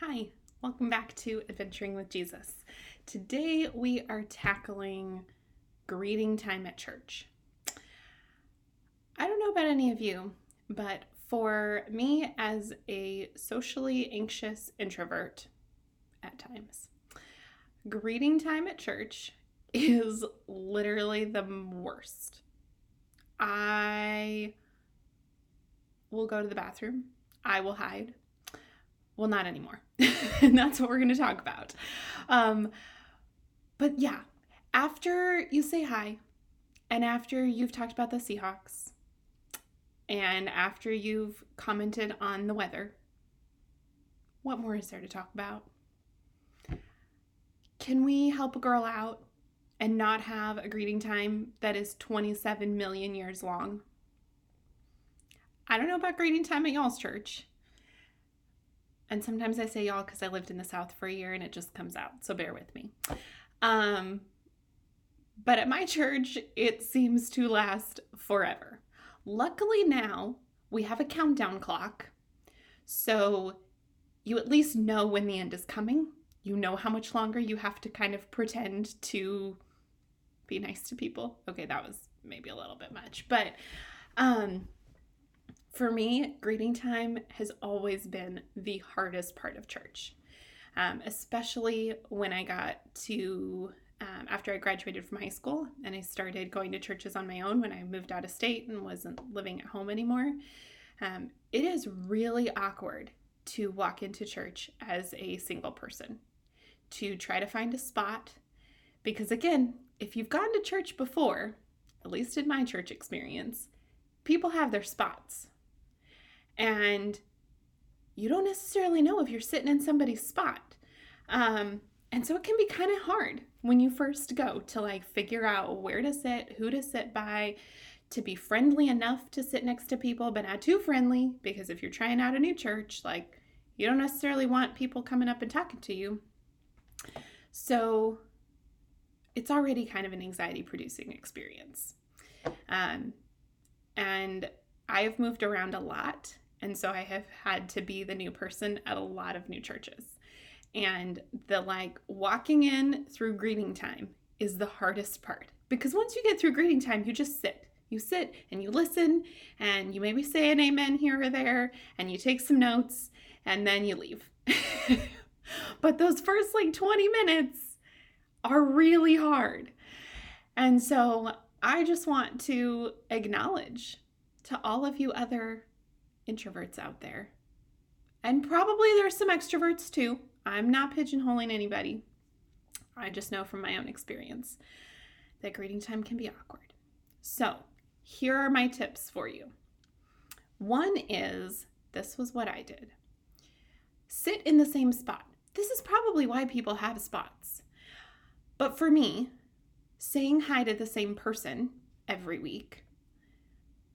Hi, welcome back to Adventuring with Jesus. Today we are tackling greeting time at church. I don't know about any of you, but for me as a socially anxious introvert at times, greeting time at church is literally the worst. I will go to the bathroom. I will hide. Well, not anymore. And that's what we're going to talk about. But yeah, after you say hi, and after you've talked about the Seahawks, and after you've commented on the weather, what more is there to talk about? Can we help a girl out and not have a greeting time that is 27 million years long? I don't know about greeting time at y'all's church. And sometimes I say y'all because I lived in the South for a year and it just comes out, so bear with me. But at my church, it seems to last forever. Luckily now, we have a countdown clock, so you at least know when the end is coming. You know how much longer you have to kind of pretend to be nice to people. Okay, that was maybe a little bit much, but for me, greeting time has always been the hardest part of church, especially when I got to, after I graduated from high school and I started going to churches on my own when I moved out of state and wasn't living at home anymore. It is really awkward to walk into church as a single person, to try to find a spot, because again, if you've gone to church before, at least in my church experience, people have their spots. And you don't necessarily know if you're sitting in somebody's spot. And so it can be kind of hard when you first go to figure out where to sit, who to sit by, to be friendly enough to sit next to people, but not too friendly, because if you're trying out a new church, you don't necessarily want people coming up and talking to you. So it's already kind of an anxiety-producing experience. And I have moved around a lot. And so I have had to be the new person at a lot of new churches. And the walking in through greeting time is the hardest part. Because once you get through greeting time, you just sit. You sit and you listen and you maybe say an amen here or there and you take some notes and then you leave. But those first 20 minutes are really hard. And so I just want to acknowledge to all of you other introverts out there, and probably there's some extroverts too. I'm not pigeonholing anybody. I just know from my own experience that greeting time can be awkward. So here are my tips for you. One is, this was what I did. Sit in the same spot. This is probably why people have spots. But for me, saying hi to the same person every week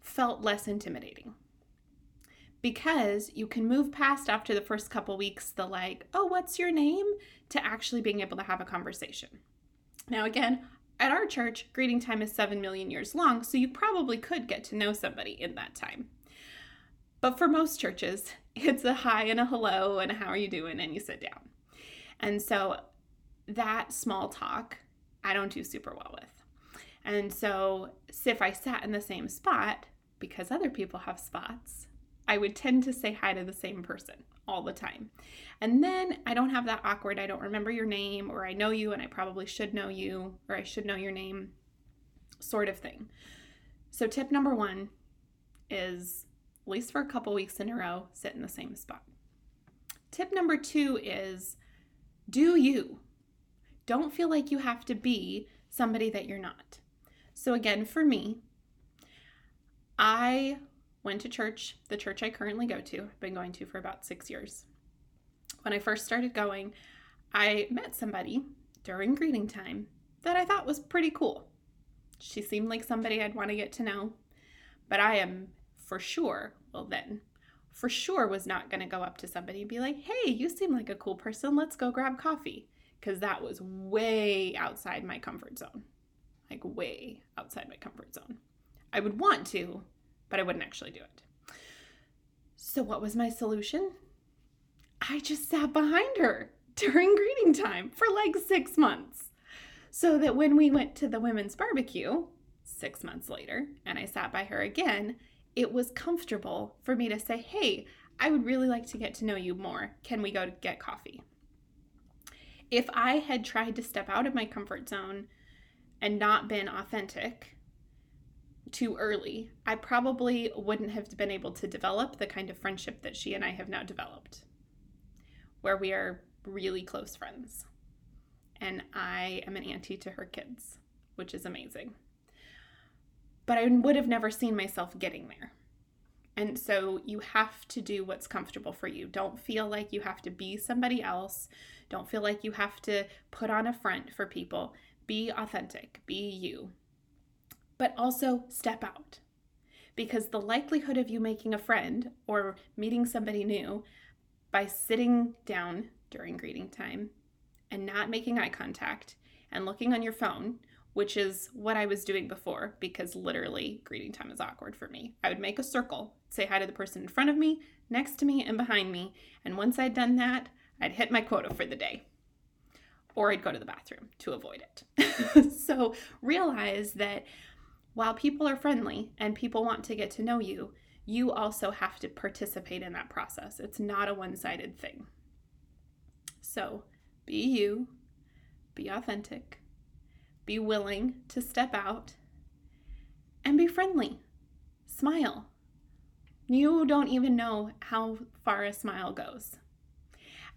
felt less intimidating, because you can move past after the first couple weeks the oh, what's your name, to actually being able to have a conversation. Now again, at our church, greeting time is 7 million years long, so you probably could get to know somebody in that time. But for most churches, it's a hi and a hello and a how are you doing, and you sit down. And so that small talk, I don't do super well with. And so if I sat in the same spot, because other people have spots, I would tend to say hi to the same person all the time. And then I don't have that awkward, I don't remember your name, or I know you and I probably should know you, or I should know your name sort of thing. So tip number 1 is, at least for a couple weeks in a row, sit in the same spot. Tip number 2 is, do you. Don't feel like you have to be somebody that you're not. So again, for me, I went to church, the church I currently go to. I've been going to for about 6 years. When I first started going, I met somebody during greeting time that I thought was pretty cool. She seemed like somebody I'd want to get to know, but I am for sure was not going to go up to somebody and be like, hey, you seem like a cool person, let's go grab coffee. Because that was way outside my comfort zone. Way outside my comfort zone. I would want to, but I wouldn't actually do it. So what was my solution? I just sat behind her during greeting time for like 6 months. So that when we went to the women's barbecue 6 months later and I sat by her again, it was comfortable for me to say, hey, I would really like to get to know you more. Can we go to get coffee? If I had tried to step out of my comfort zone and not been authentic too early, I probably wouldn't have been able to develop the kind of friendship that she and I have now developed, where we are really close friends. And I am an auntie to her kids, which is amazing. But I would have never seen myself getting there. And so you have to do what's comfortable for you. Don't feel like you have to be somebody else. Don't feel like you have to put on a front for people. Be authentic. Be you. But also step out. Because the likelihood of you making a friend or meeting somebody new by sitting down during greeting time and not making eye contact and looking on your phone, which is what I was doing before, because literally greeting time is awkward for me. I would make a circle, say hi to the person in front of me, next to me, and behind me. And once I'd done that, I'd hit my quota for the day. Or I'd go to the bathroom to avoid it. So realize that while people are friendly and people want to get to know you, you also have to participate in that process. It's not a one-sided thing. So be you, be authentic, be willing to step out, and be friendly. Smile. You don't even know how far a smile goes.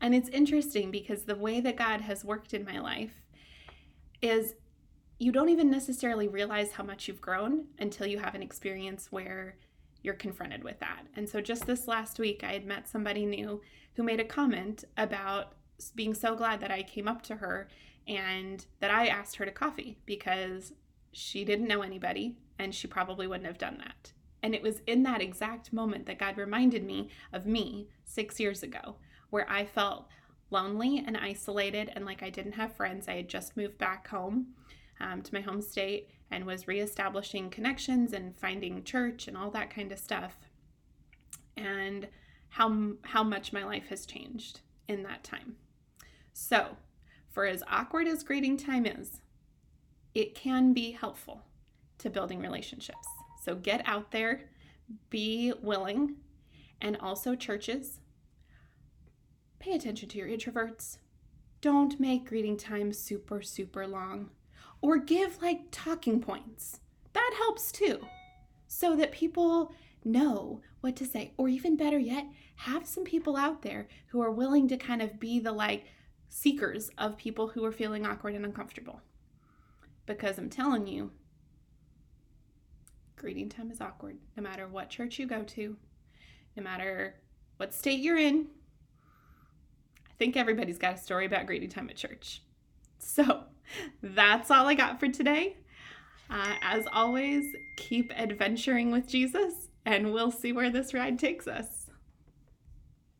And it's interesting because the way that God has worked in my life is you don't even necessarily realize how much you've grown until you have an experience where you're confronted with that. And so just this last week, I had met somebody new who made a comment about being so glad that I came up to her and that I asked her to coffee because she didn't know anybody and she probably wouldn't have done that. And it was in that exact moment that God reminded me of me 6 years ago, where I felt lonely and isolated and like I didn't have friends. I had just moved back home to my home state and was reestablishing connections and finding church and all that kind of stuff. And how much my life has changed in that time. So, for as awkward as greeting time is, it can be helpful to building relationships. So get out there, be willing, and also churches, pay attention to your introverts. Don't make greeting time super, super long. Or give like talking points. That helps too, so that people know what to say. Or even better yet, have some people out there who are willing to kind of be the like seekers of people who are feeling awkward and uncomfortable. Because I'm telling you, greeting time is awkward, no matter what church you go to, no matter what state you're in. I think everybody's got a story about greeting time at church. So that's all I got for today. As always, keep adventuring with Jesus, and we'll see where this ride takes us.